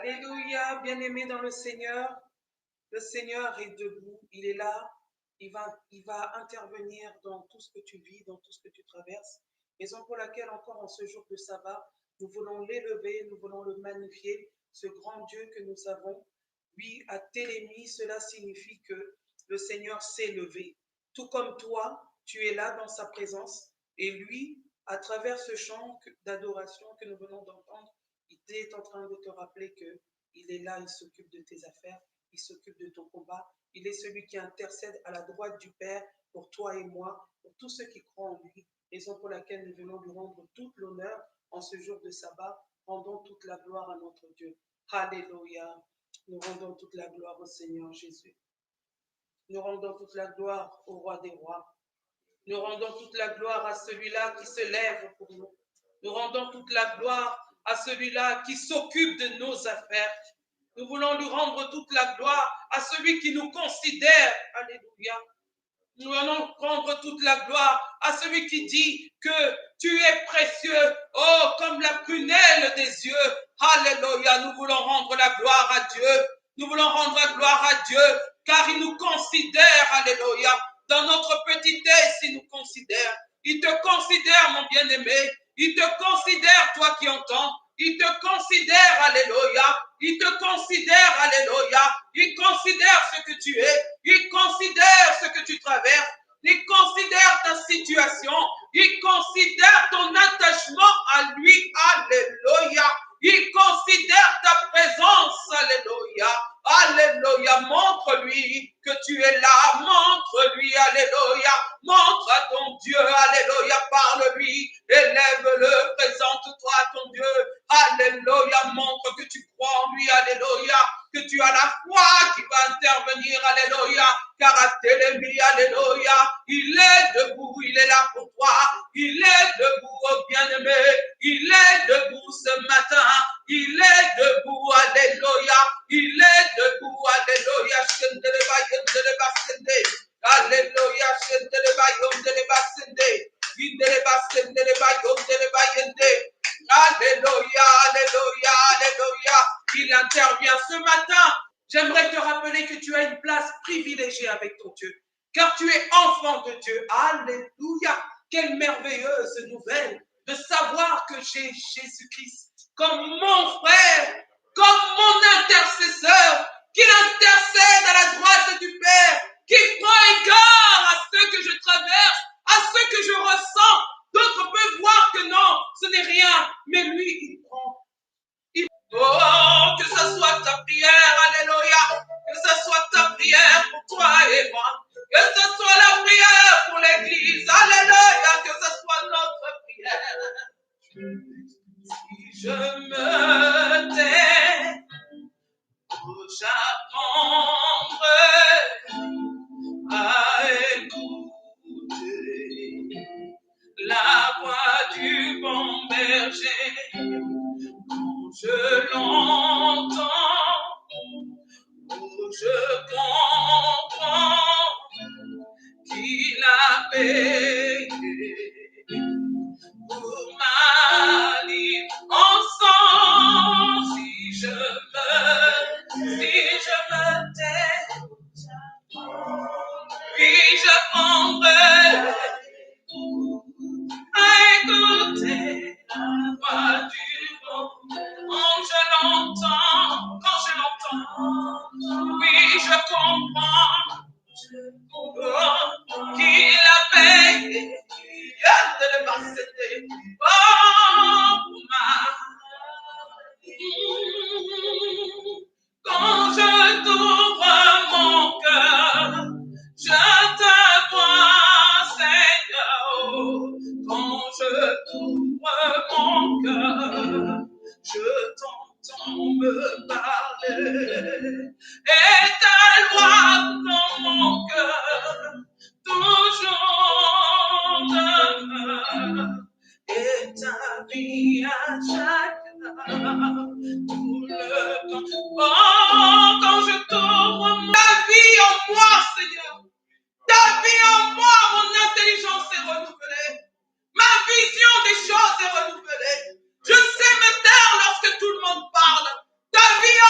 Alléluia, bien-aimé dans le Seigneur est debout, il est là, il va intervenir dans tout ce que tu vis, dans tout ce que tu traverses. Raison pour laquelle encore en ce jour de sabbat, nous voulons l'élever, nous voulons le magnifier, ce grand Dieu que nous avons. Oui, à Télémie, cela signifie que le Seigneur s'est levé. Tout comme toi, tu es là dans sa présence et lui, à travers ce chant d'adoration que nous venons d'entendre, il est en train de te rappeler qu'il est là, il s'occupe de tes affaires, il s'occupe de ton combat. Il est celui qui intercède à la droite du Père pour toi et moi, pour tous ceux qui croient en lui. Raison pour laquelle nous venons lui rendre tout l'honneur en ce jour de sabbat. Rendons toute la gloire à notre Dieu. Alléluia. Nous rendons toute la gloire au Seigneur Jésus. Nous rendons toute la gloire au Roi des Rois. Nous rendons toute la gloire à celui-là qui se lève pour nous. Nous rendons toute la gloire à celui-là qui s'occupe de nos affaires. Nous voulons lui rendre toute la gloire à celui qui nous considère. Alléluia. Nous allons rendre toute la gloire à celui qui dit que tu es précieux, oh, comme la prunelle des yeux. Alléluia. Nous voulons rendre la gloire à Dieu. Nous voulons rendre la gloire à Dieu, car il nous considère. Alléluia. Dans notre petitesse, il nous considère. Il te considère, mon bien-aimé. Il te considère, toi qui entends. Il te considère, alléluia. Il te considère, alléluia. Il considère ce que tu es. Il considère ce que tu traverses. Il considère ta situation. Il considère ton attachement à lui, alléluia. Il considère ta présence, alléluia. Alléluia, montre-lui que tu es là, montre-lui, alléluia, montre à ton Dieu, alléluia, parle-lui, élève-le, présente-toi à ton Dieu, alléluia, montre que tu crois en lui, alléluia, que tu as la foi qui va intervenir, alléluia, car à Télémie, alléluia, il est debout, il est là pour toi, il est debout, oh bien-aimé, il est debout ce matin, il est debout, alléluia, il est debout, alléluia, alléluia, alléluia, alléluia, alléluia, il intervient ce matin. J'aimerais te rappeler que tu as une place privilégiée avec ton Dieu, car tu es enfant de Dieu. Alléluia, quelle merveilleuse nouvelle de savoir que j'ai Jésus-Christ comme mon frère, comme mon intercesseur, qui intercède à la droite du Père, qui prend égard à ce que je traverse, à ce que je ressens. D'autres peuvent voir que non, ce n'est rien, mais lui, il prend. Oh, que ce soit ta prière, alléluia, que ce soit ta prière pour toi et moi, que ce soit la prière pour l'Église, alléluia, que ce soit notre prière. Si je me tais, j'apprendrai à écouter la voix du bon berger. Quand je l'entends, je comprends qu'il a payé pour ma libre. Si je me tais, puis je prendrai à écouter la voix du bon. Quand je l'entends, oui, je comprends qu'il a payé. Quand je t'ouvre mon cœur, je te vois, Seigneur. Quand je t'ouvre mon cœur, je t'entends me parler. Et ta loi dans mon cœur toujours demeure. Et ta vie à chaque heure, tout le temps. Oh, quand je t'ouvre ta vie en moi, Seigneur. Ta vie en moi, mon intelligence est renouvelée. Ma vision des choses est renouvelée. Je sais me taire lorsque tout le monde parle. Ta vie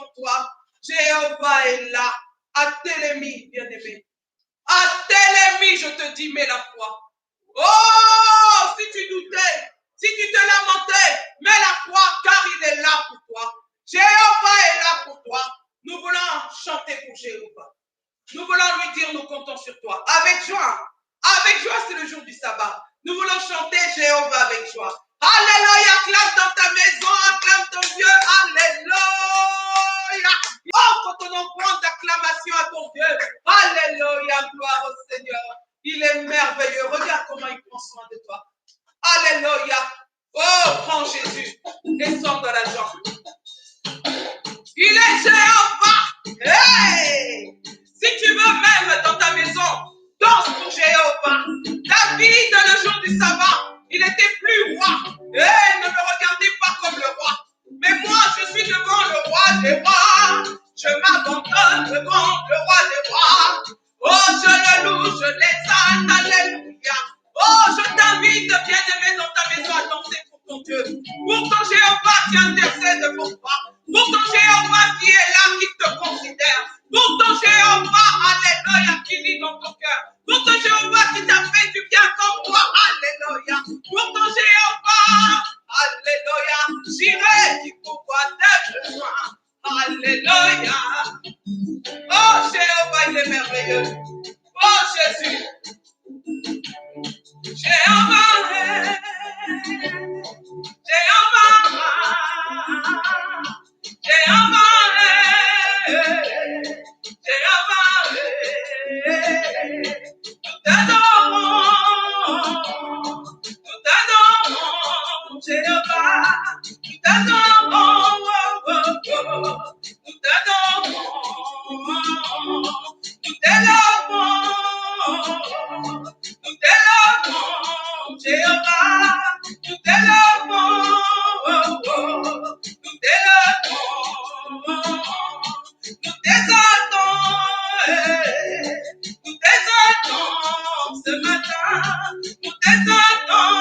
devant toi. Jéhovah est là. À Télémie, bien-aimé. À Télémie, je te dis, mets la foi. Oh, si tu doutais, si tu te lamentais, mets la foi, car il est là pour toi. Jéhovah est là pour toi. Nous voulons chanter pour Jéhovah. Nous voulons lui dire, nous comptons sur toi. Avec joie. Avec joie, c'est le jour du sabbat. Nous voulons chanter Jéhovah avec joie. Alléluia, acclame dans ta maison, acclame ton Dieu. Alléluia. Offre ton offrande d'acclamation à ton Dieu. Alléluia, gloire au Seigneur. Il est merveilleux. Regarde comment il prend soin de toi. Alléluia. Oh, prends Jésus et sors dans la joie. Il est Jéhovah. Hey! Si tu veux même dans ta maison, danse pour Jéhovah. David, le jour du sabbat, il était plus roi. Hey, ne me regardez pas comme le roi. Mais moi, je suis devant le roi des rois. Je m'abandonne devant le roi des rois. Oh, je le loue, je l'exalte, alléluia. Oh, je t'invite, bien-aimé, dans ta maison à danser pour ton Dieu. Pour ton Jéhovah qui intercède pour toi. Pour ton Jéhovah qui est là, qui te considère. Pour ton Jéhovah, alléluia, qui vit dans ton cœur. Pour ton Jéhovah qui t'a fait du bien comme toi, alléluia. Pour ton Jéhovah, alléluia, j'irai qui pourvoit tes besoins. Alléluia. Oh, Jéhovah, il est merveilleux. Oh, Jésus. Jéhovah, Jéhovah, Jéhovah, Jéhovah, nous t'adorons, Jéhovah, nous t'adorons, nous t'adorons, nous t'élevons, nous t'élevons, Jéhovah, nous t'élevons, nous t'élevons, nous t'exaltons, nous t'exaltons ce matin, nous t'exaltons,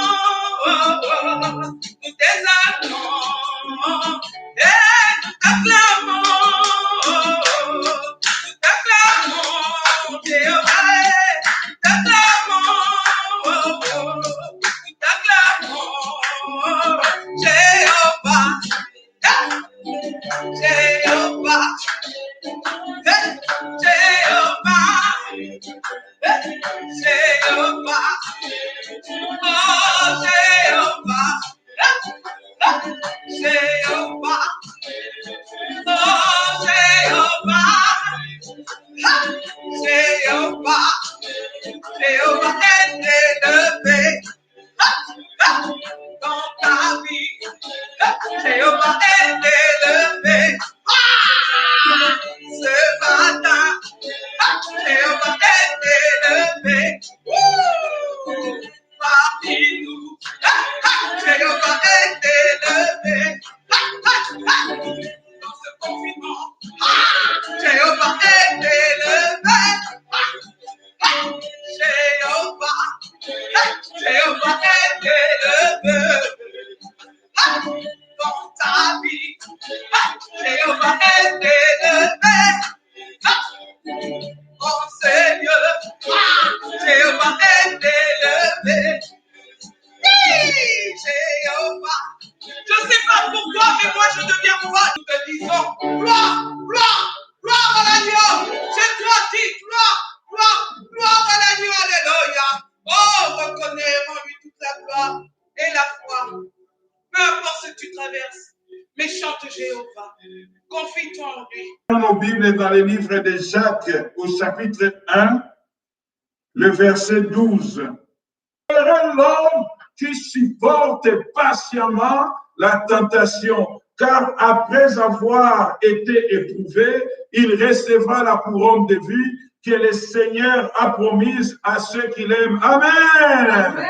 nous t'exaltons, et nous t'acclamons, Jéhovah, nous t'acclamons, nous t'acclamons, Jéhovah, Jéhovah, Jéhovah, oh Jéhovah, Jéhovah, oh Jéhovah, Jéhovah est élevé dans ta vie, Jéhovah est élevé ce matin, Jéhovah est élevé parmi nous, Jéhovah est élevé dans ce confinement, Jéhovah est élevé, Jéhovah est élevé dans ta vie, Jéhovah est élevé, oh Seigneur, Jéhovah est élevé, Jéhovah. Je ne sais pas pourquoi, mais moi je deviens roi. Nous te disons gloire, gloire, gloire à l'agneau. C'est toi qui gloire, gloire, gloire à l'agneau, alléluia. Oh, reconnais, rends-lui toute la gloire et la foi. Peu importe ce que tu traverses, mais chante Jéhovah. Confie-toi en lui. Nos Bibles dans le livre de Jacques au chapitre 1, le verset 12. L'homme qui supporte patiemment la tentation, car après avoir été éprouvé, il recevra la couronne de vie que le Seigneur a promise à ceux qui l'aiment. Amen. Amen.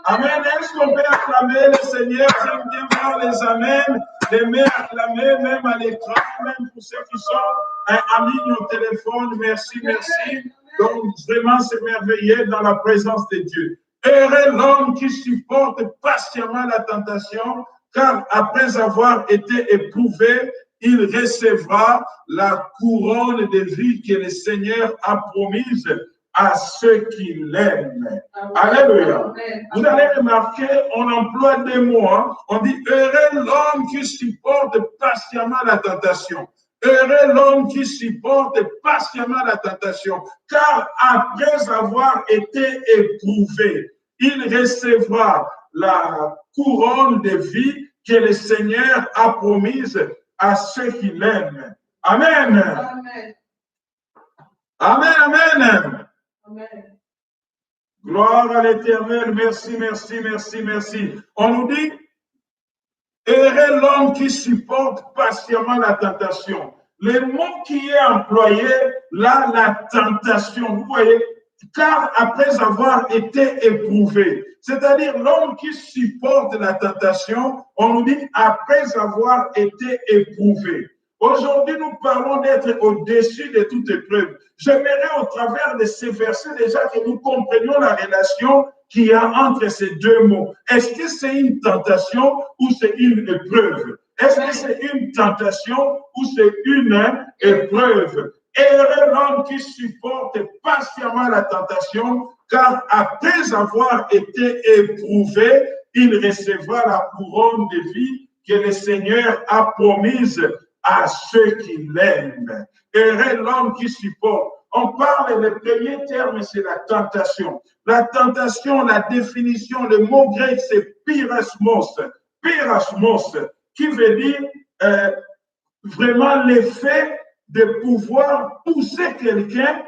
Amen. Est-ce qu'on peut acclamer le Seigneur? J'aime bien voir les amens, les mains acclamées, même à l'écran, même pour ceux qui sont en ligne au téléphone. Merci, merci. Donc, vraiment s'émerveiller dans la présence de Dieu. Heureux l'homme qui supporte patiemment la tentation, car après avoir été éprouvé, il recevra la couronne de vie que le Seigneur a promise à ceux qui l'aiment. Alléluia. Vous allez remarquer, on emploie des mots. Hein? On dit, heureux l'homme qui supporte patiemment la tentation. Heureux l'homme qui supporte patiemment la tentation, car après avoir été éprouvé, il recevra la couronne de vie que le Seigneur a promise à ceux qui l'aiment. Amen. Amen. Amen. Amen. Amen. Gloire à l'Éternel. Merci, merci, merci, merci. On nous dit, heureux l'homme qui supporte patiemment la tentation. Le mot qui est employé, là, la tentation, vous voyez, car après avoir été éprouvé, c'est-à-dire l'homme qui supporte la tentation, on nous dit après avoir été éprouvé. Aujourd'hui, nous parlons d'être au-dessus de toute épreuve. J'aimerais au travers de ces versets déjà que nous comprenions la relation qu'il y a entre ces deux mots. Est-ce que c'est une tentation ou c'est une épreuve? Est-ce que c'est une tentation ou c'est une épreuve? Heureux l'homme qui supporte patiemment la tentation, car après avoir été éprouvé, il recevra la couronne de vie que le Seigneur a promise à ceux qui l'aiment. Heureux l'homme qui supporte. On parle, le premier terme, c'est la tentation. La tentation, la définition, le mot grec, c'est pyrasmos. Pyrasmos, qui veut dire vraiment l'effet de pouvoir pousser quelqu'un,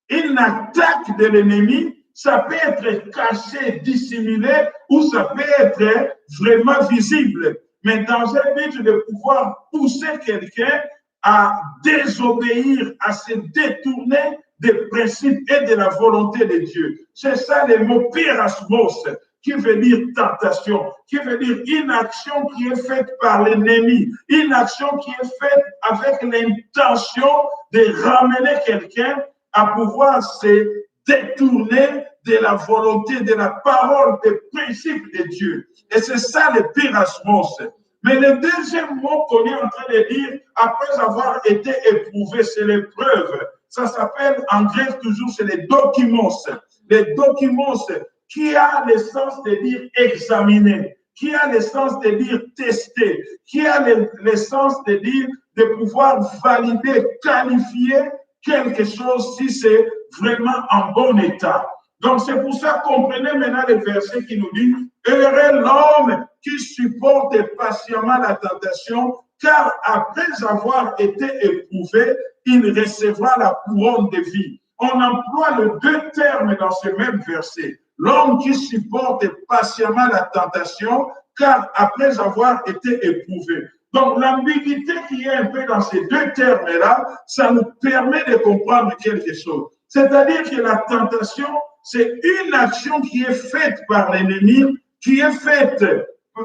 une attaque de l'ennemi. Ça peut être caché, dissimulé, ou ça peut être vraiment visible. Mais dans un but de pouvoir pousser quelqu'un à désobéir, à se détourner des principes et de la volonté de Dieu. C'est ça le mot pyrasmos, qui veut dire tentation, qui veut dire une action qui est faite par l'ennemi, une action qui est faite avec l'intention de ramener quelqu'un à pouvoir se détourner de la volonté, de la parole, des principes de Dieu. Et c'est ça le pyrasmos. Mais le deuxième mot qu'on est en train de dire, après avoir été éprouvé, c'est l'épreuve. Ça s'appelle en grec toujours, c'est les dokimos. Les dokimos, qui a le sens de dire examiner, qui a le sens de dire tester, qui a le sens de dire de pouvoir valider, qualifier quelque chose si c'est vraiment en bon état. Donc c'est pour ça qu'on comprenez maintenant le verset qui nous dit « Heureux l'homme qui supporte patiemment la tentation, car après avoir été éprouvé, il recevra la couronne de vie. » On emploie les deux termes dans ce même verset. L'homme qui supporte patiemment la tentation, car après avoir été éprouvé. Donc, l'ambiguïté qui est un peu dans ces deux termes-là, ça nous permet de comprendre quelque chose. C'est-à-dire que la tentation, c'est une action qui est faite par l'ennemi, qui est faite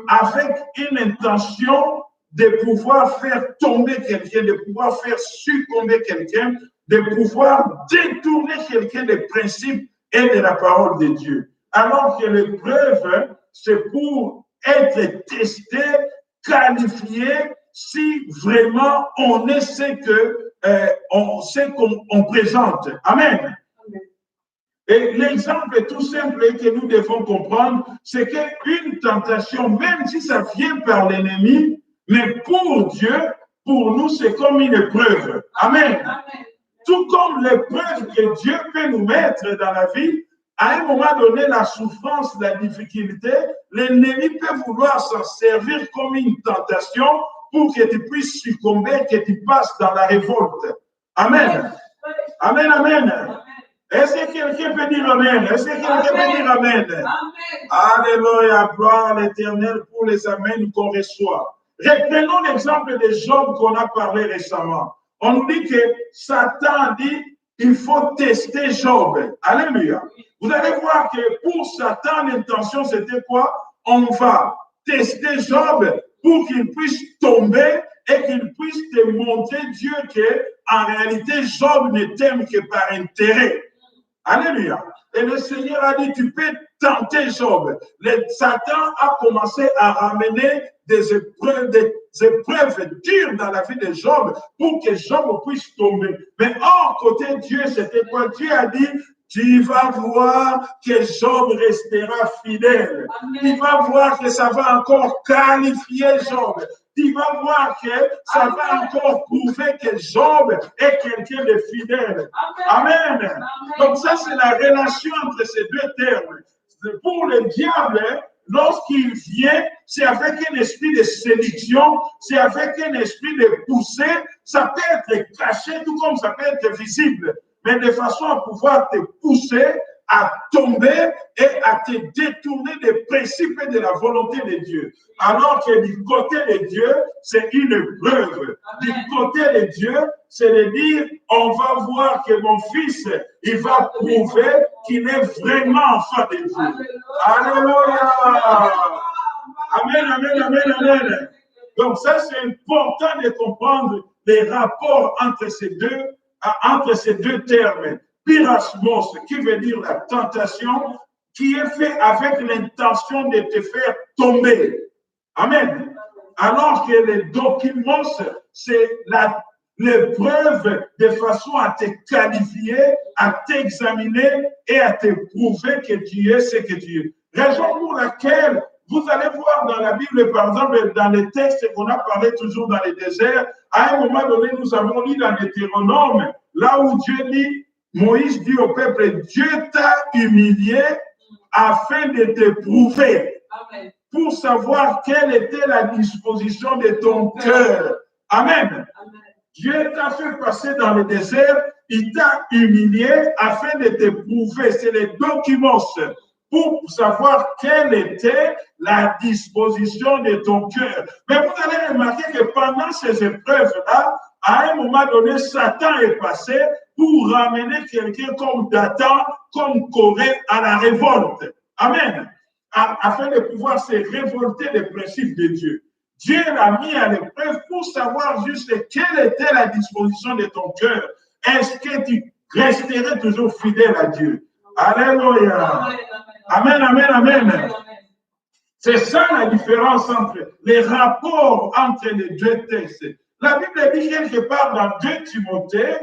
avec une intention de pouvoir faire tomber quelqu'un, de pouvoir faire succomber quelqu'un, de pouvoir détourner quelqu'un des principes et de la parole de Dieu. Alors que l'épreuve, c'est pour être testé, qualifié, si vraiment on est ce qu'on présente. Amen. Et l'exemple tout simple que nous devons comprendre, c'est qu'une tentation, même si ça vient par l'ennemi, mais pour Dieu, pour nous, c'est comme une épreuve. Amen. Amen. Tout comme l'épreuve que Dieu peut nous mettre dans la vie, à un moment donné, la souffrance, la difficulté, l'ennemi peut vouloir s'en servir comme une tentation pour que tu puisses succomber, que tu passes dans la révolte. Amen. Amen, amen. Est-ce que quelqu'un peut dire amen? Est-ce que quelqu'un peut dire amen? Amen. Alléluia, gloire à l'Éternel pour les amens qu'on reçoit. Reprenons l'exemple de Job qu'on a parlé récemment. On nous dit que Satan dit il faut tester Job. Alléluia. Vous allez voir que pour Satan, l'intention c'était quoi? On va tester Job pour qu'il puisse tomber et qu'il puisse démontrer Dieu que en réalité Job ne t'aime que par intérêt. Alléluia. Et le Seigneur a dit, tu peux tenter Job. Satan a commencé à ramener des épreuves dures dans la vie de Job pour que Job puisse tomber. Mais hors côté Dieu, c'était quoi? Dieu a dit, tu vas voir que Job restera fidèle. Amen. Tu vas voir que ça va encore qualifier Job. Tu vas voir que ça va encore prouver que Job est quelqu'un de fidèle. Amen. Amen. Donc ça, c'est la relation entre ces deux termes. Pour le diable, lorsqu'il vient, c'est avec un esprit de séduction, c'est avec un esprit de poussée. Ça peut être caché, tout comme ça peut être visible, mais de façon à pouvoir te pousser à tomber et à te détourner des principes et de la volonté de Dieu. Alors que du côté de Dieu, c'est une preuve. Du côté de Dieu, c'est de dire, on va voir que mon fils, il va prouver qu'il est vraiment enfant de Dieu. Alléluia. Amen, amen, amen, amen. Donc ça, c'est important de comprendre les rapports entre ces deux termes. Pyrasmos, qui veut dire la tentation, qui est fait avec l'intention de te faire tomber. Amen. Alors que les documents, c'est l'épreuve de façon à te qualifier, à t'examiner et à te prouver que tu es ce que tu es. Raison pour laquelle vous allez voir dans la Bible, par exemple, dans les textes qu'on a parlé toujours dans les déserts, à un moment donné, nous avons lu dans Deutéronome, là où Dieu dit, Moïse dit au peuple, Dieu t'a humilié afin de te prouver. Amen. Pour savoir quelle était la disposition de ton cœur. Amen. Amen. Dieu t'a fait passer dans le désert, il t'a humilié afin de te prouver. C'est les documents pour savoir quelle était la disposition de ton cœur. Mais vous allez remarquer que pendant ces épreuves-là, à un moment donné, Satan est passé pour ramener quelqu'un comme Dathan, comme Corée à la révolte. Amen. Afin de pouvoir se révolter des principes de Dieu. Dieu l'a mis à l'épreuve pour savoir juste quelle était la disposition de ton cœur. Est-ce que tu resterais toujours fidèle à Dieu? Alléluia. Amen, amen, amen. C'est ça la différence entre les rapports entre les deux textes. La Bible dit quelque part dans 2 Timothée,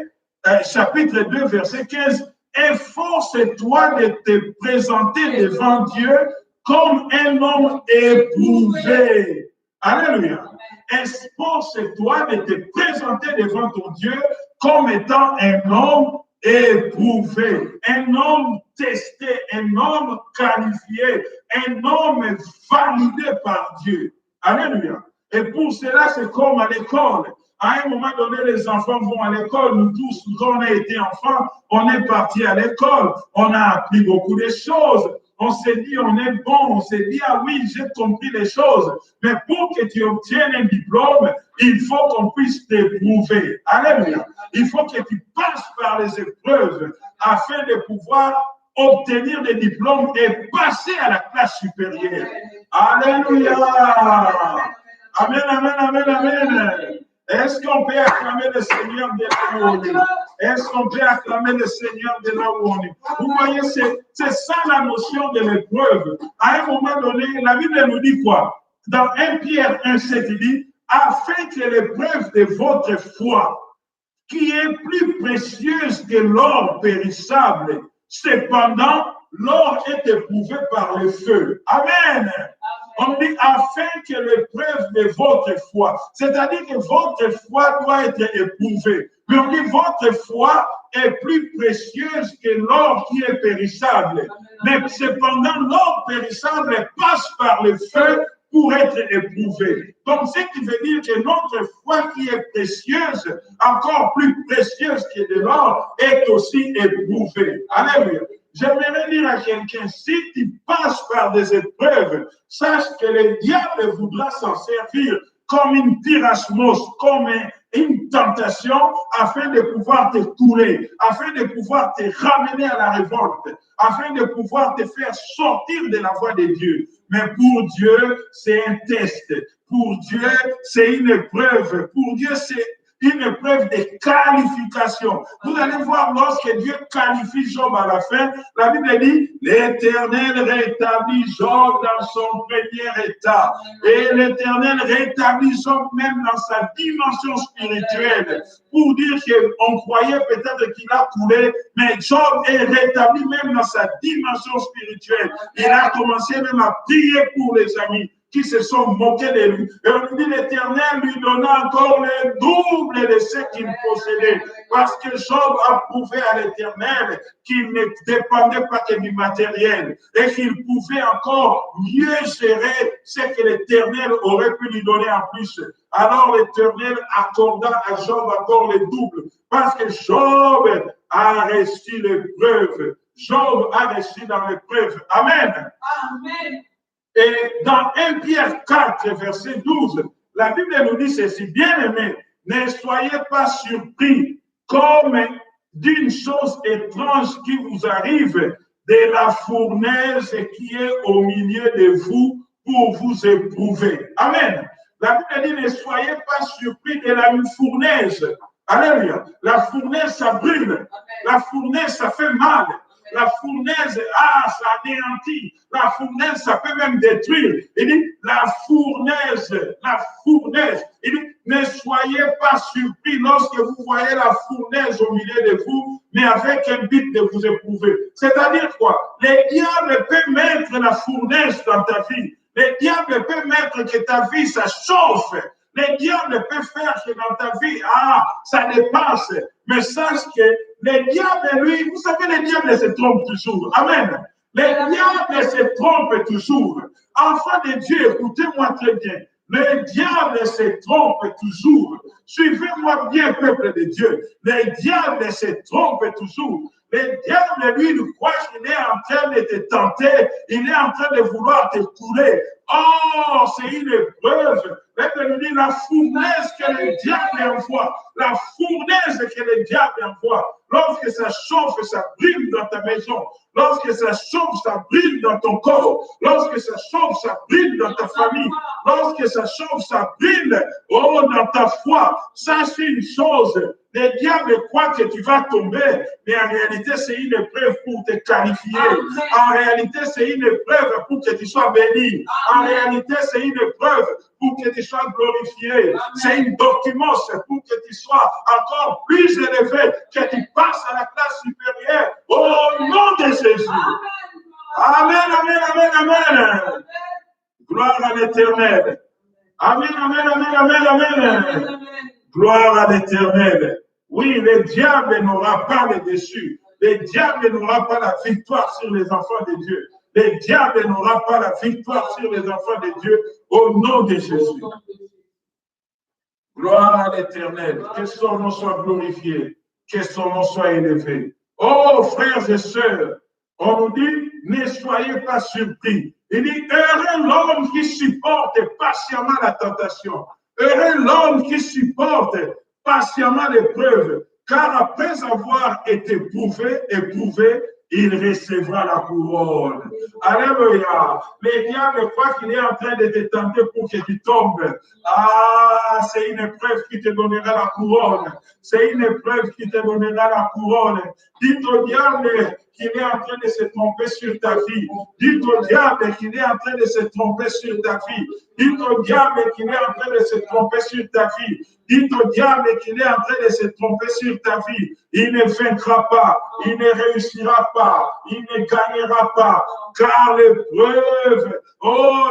chapitre 2, verset 15, efforce-toi de te présenter devant Dieu comme un homme éprouvé. Alléluia. Efforce-toi de te présenter devant ton Dieu comme étant un homme éprouvé, un homme testé, un homme qualifié, un homme validé par Dieu. Alléluia. Et pour cela, c'est comme à l'école. À un moment donné, les enfants vont à l'école. Nous tous, quand on a été enfants, on est partis à l'école. On a appris beaucoup de choses. On s'est dit, on est bon. On s'est dit, ah oui, j'ai compris les choses. Mais pour que tu obtiennes un diplôme, il faut qu'on puisse t'éprouver. Alléluia. Il faut que tu passes par les épreuves afin de pouvoir obtenir des diplômes et passer à la classe supérieure. Alléluia. Amen, amen, amen, amen. Est-ce qu'on peut acclamer le Seigneur de là où on est? Est-ce qu'on peut acclamer le Seigneur de là où on est? Vous voyez, c'est ça la notion de l'épreuve. À un moment donné, la Bible nous dit quoi? Dans 1 Pierre 1,7, il dit, afin que l'épreuve de votre foi, qui est plus précieuse que l'or périssable, cependant, l'or est éprouvé par le feu. Amen. On dit afin que l'épreuve de votre foi, c'est-à-dire que votre foi doit être éprouvée. Mais on dit votre foi est plus précieuse que l'or qui est périssable. Mais cependant, l'or périssable passe par le feu pour être éprouvé. Donc, ce qui veut dire que notre foi qui est précieuse, encore plus précieuse que de l'or, est aussi éprouvée. Alléluia. J'aimerais dire à quelqu'un, si tu passes par des épreuves, sache que le diable voudra s'en servir comme une pyrasmos, comme une tentation, afin de pouvoir te couler, afin de pouvoir te ramener à la révolte, afin de pouvoir te faire sortir de la voie de Dieu. Mais pour Dieu, c'est un test. Pour Dieu, c'est une épreuve. Pour Dieu, une épreuve de qualification. Vous allez voir, lorsque Dieu qualifie Job à la fin, la Bible dit, l'Éternel rétablit Job dans son premier état. Et l'Éternel rétablit Job même dans sa dimension spirituelle. Pour dire qu'on croyait peut-être qu'il a coulé, mais Job est rétabli même dans sa dimension spirituelle. Il a commencé même à prier pour les amis qui se sont moqués de lui. Et on dit l'Éternel lui donna encore le double de ce qu'il possédait. Parce que Job a prouvé à l'Éternel qu'il ne dépendait pas que du matériel et qu'il pouvait encore mieux gérer ce que l'Éternel aurait pu lui donner en plus. Alors l'Éternel accorda à Job encore le double. Parce que Job a reçu l'épreuve. Job a reçu dans l'épreuve. Amen. Amen. Et dans 1 Pierre 4, verset 12, la Bible nous dit ceci, bien-aimés, ne soyez pas surpris comme d'une chose étrange qui vous arrive de la fournaise qui est au milieu de vous pour vous éprouver. Amen. La Bible dit ne soyez pas surpris de la fournaise. Alléluia. La fournaise, ça brûle. La fournaise, ça fait mal. La fournaise, ça anéantit. La fournaise, ça peut même détruire. Il dit, la fournaise. Il dit, ne soyez pas surpris lorsque vous voyez la fournaise au milieu de vous, mais avec un but de vous éprouver. C'est-à-dire quoi? Le diable peut mettre la fournaise dans ta vie. Le diable peut mettre que ta vie, ça chauffe. Le diable peut faire que dans ta vie, ça dépasse. Mais sache que le diable, lui, vous savez, le diable se trompe toujours. Amen. Le diable se trompe toujours. Enfants de Dieu, écoutez-moi très bien. Le diable se trompe toujours. Suivez-moi bien, peuple de Dieu. Le diable se trompe toujours. Le diable, lui, il croit qu'il est en train de te tenter. Il est en train de vouloir te couler. Oh, c'est une épreuve. Nous dit la fournaise que le diable envoie. La fournaise que le diable envoie. Lorsque ça chauffe, ça brûle dans ta maison. Lorsque ça chauffe, ça brûle dans ton corps. Lorsque ça chauffe, ça brûle dans ta famille. Lorsque ça chauffe, ça brûle dans ta foi. Sache une chose. Le diable croit que tu vas tomber, mais en réalité, c'est une épreuve pour te qualifier. En réalité, c'est une épreuve pour que tu sois béni. En réalité, c'est une épreuve pour que tu sois glorifié. C'est un document, c'est pour que tu sois encore plus élevé, que tu passes à la classe supérieure. Au nom de Jésus. Amen, amen, amen, amen. Gloire à l'Éternel. Amen, amen, amen, amen, amen. Gloire à l'Éternel. Oui, le diable n'aura pas le dessus. Le diable n'aura pas la victoire sur les enfants de Dieu. Le diable n'aura pas la victoire sur les enfants de Dieu au nom de Jésus. Gloire à l'Éternel. Que son nom soit glorifié. Que son nom soit élevé. Oh, frères et sœurs, on nous dit, ne soyez pas surpris. Il dit, heureux l'homme qui supporte patiemment la tentation. Heureux l'homme qui supporte patiemment l'épreuve, car après avoir été éprouvé, il recevra la couronne. Alléluia. Le diable croit qu'il est en train de te tenter pour que tu tombes. C'est une épreuve qui te donnera la couronne. C'est une épreuve qui te donnera la couronne. Dites au diable qu'il est en train de se tromper sur ta vie. Dites au diable qu'il est en train de se tromper sur ta vie. Dites au diable qu'il est en train de se tromper sur ta vie. Dites au diable qu'il est en train de se tromper sur ta vie. Il ne vaincra pas, il ne réussira pas, il ne gagnera pas, car l'épreuve,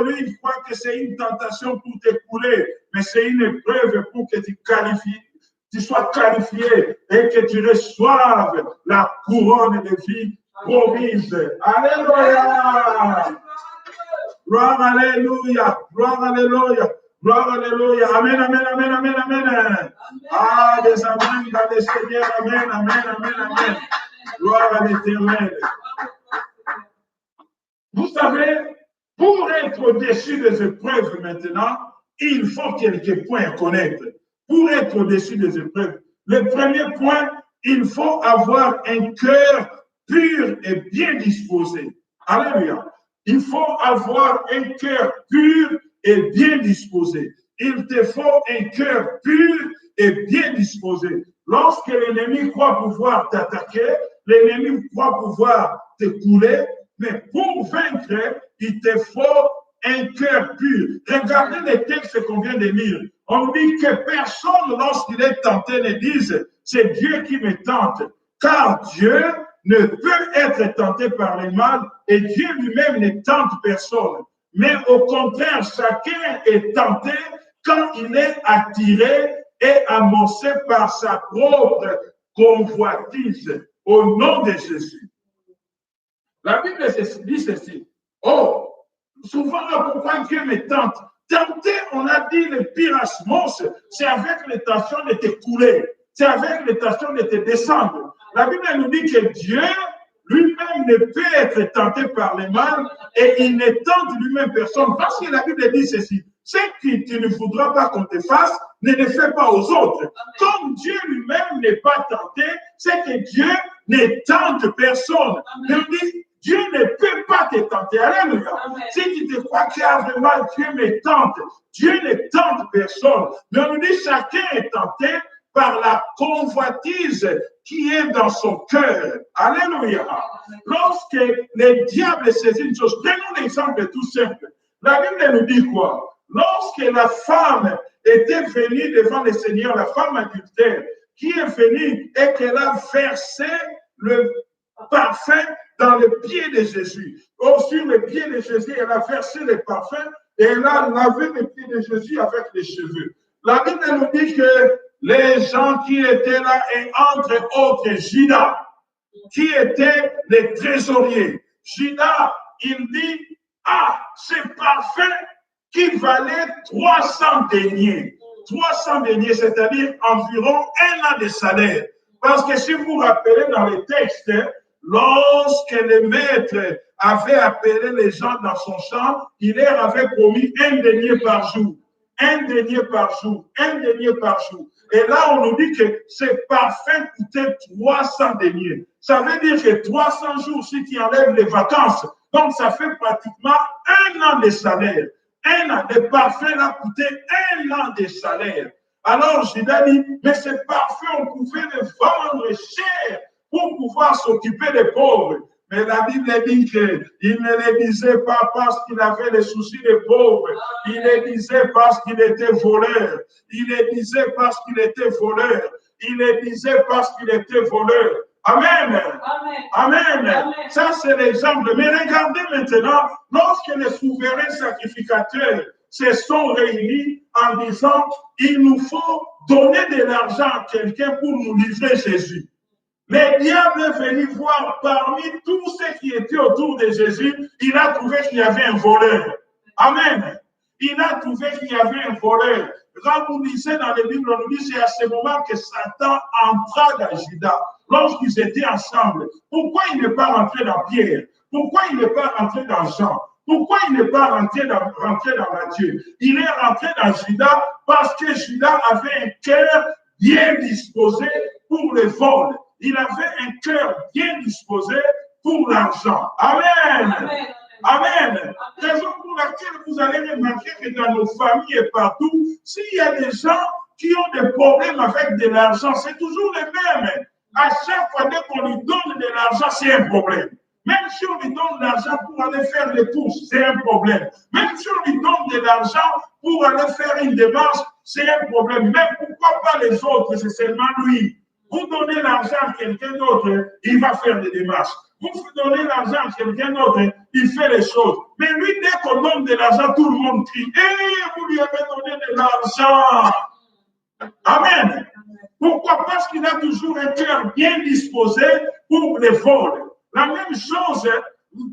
lui, il croit que c'est une tentation pour t'écouler, mais c'est une épreuve pour que tu sois qualifié et que tu reçoives la couronne de vie promise. Alléluia! Gloire, alléluia! Gloire, alléluia! Gloire, alléluia. Amen, amen, amen, amen, amen. Des amens dans le Seigneur. Amen, amen, amen, amen. Gloire à l'Éternel. Vous savez, pour être au-dessus des épreuves maintenant, il faut quelques points à connaître. Pour être au-dessus des épreuves, le premier point, il faut avoir un cœur pur et bien disposé. Alléluia. Il faut avoir un cœur pur et bien disposé. Il te faut un cœur pur et bien disposé. Lorsque l'ennemi croit pouvoir t'attaquer, l'ennemi croit pouvoir te couler, mais pour vaincre, il te faut un cœur pur. Regardez les textes qu'on vient de lire. On dit que personne, lorsqu'il est tenté, ne dise « c'est Dieu qui me tente », car Dieu ne peut être tenté par le mal et Dieu lui-même ne tente personne. Mais au contraire, chacun est tenté quand il est attiré et amorcé par sa propre convoitise au nom de Jésus. La Bible dit ceci. Oh, souvent, pourquoi Dieu me tente? Tenter, on a dit le pyrasmos, c'est avec l'intention de te couler, c'est avec l'intention de te descendre. La Bible nous dit que Dieu lui-même ne peut être tenté par le mal et il ne tente lui-même personne. Parce que la Bible dit ceci, ce que tu ne voudras pas qu'on te fasse, ne le fais pas aux autres. Comme Dieu lui-même n'est pas tenté, c'est que Dieu ne tente personne. Il dit, Dieu ne peut pas te tenter. Alléluia. Si tu te crois qu'il y a vraiment Dieu me tente, Dieu ne tente personne. Mais on nous dit chacun est tenté par la convoitise qui est dans son cœur. Alléluia. Lorsque le diable saisit une chose, prenons l'exemple tout simple. La Bible nous dit quoi? Lorsque la femme était venue devant le Seigneur, la femme adultère, qui est venue et qu'elle a versé le parfum dans le pied de Jésus. Sur le pied de Jésus, elle a versé le parfum et elle a lavé le pied de Jésus avec les cheveux. La Bible nous dit que les gens qui étaient là, et entre autres Judas, qui était le trésorier. Judas, il dit, ah, ce parfum qui valait 300 deniers. 300 deniers, c'est-à-dire environ 1 an de salaire. Parce que si vous vous rappelez dans les textes, lorsque le maître avait appelé les gens dans son champ, il leur avait promis 1 denier par jour. 1 denier par jour, 1 denier par jour. Et là, on nous dit que ce parfum coûtait 300 deniers. Ça veut dire que 300 jours, si tu enlèves les vacances, donc ça fait pratiquement 1 an de salaire. 1 an, le parfum là coûtait 1 an de salaire. Alors, Judas dit, mais ce parfum, on pouvait le vendre cher pour pouvoir s'occuper des pauvres. Mais la Bible dit qu'il ne le disait pas parce qu'il avait les soucis des pauvres. Il le disait parce qu'il était voleur. Il le disait parce qu'il était voleur. Il le disait parce qu'il était voleur. Amen. Amen. Amen. Ça, c'est l'exemple. Mais regardez maintenant, lorsque les souverains sacrificateurs se sont réunis en disant, il nous faut donner de l'argent à quelqu'un pour nous livrer Jésus. Le diable est venu voir parmi tous ceux qui étaient autour de Jésus, il a trouvé qu'il y avait un voleur. Amen. Il a trouvé qu'il y avait un voleur. Quand vous lisez dans les Bibles, on nous dit c'est à ce moment que Satan entra dans Judas, lorsqu'ils étaient ensemble. Pourquoi il n'est pas rentré dans Pierre? Pourquoi il n'est pas rentré dans Jean? Pourquoi il n'est pas rentré dans Matthieu? Il est rentré dans Judas parce que Judas avait un cœur bien disposé pour le vol. Il avait un cœur bien disposé pour l'argent. Amen. Amen. Amen. Raison pour laquelle vous allez remarquer que dans nos familles et partout, s'il y a des gens qui ont des problèmes avec de l'argent, c'est toujours les mêmes. À chaque fois qu'on lui donne de l'argent, c'est un problème. Même si on lui donne de l'argent pour aller faire les courses, c'est un problème. Même si on lui donne de l'argent pour aller faire une démarche, c'est un problème. Mais pourquoi pas les autres? C'est seulement lui. Vous donnez l'argent à quelqu'un d'autre, il va faire des démarches. Vous donnez l'argent à quelqu'un d'autre, il fait les choses. Mais lui, dès qu'on donne de l'argent, tout le monde crie. Vous lui avez donné de l'argent. Amen. Pourquoi? Parce qu'il a toujours un cœur bien disposé pour les vols. La même chose,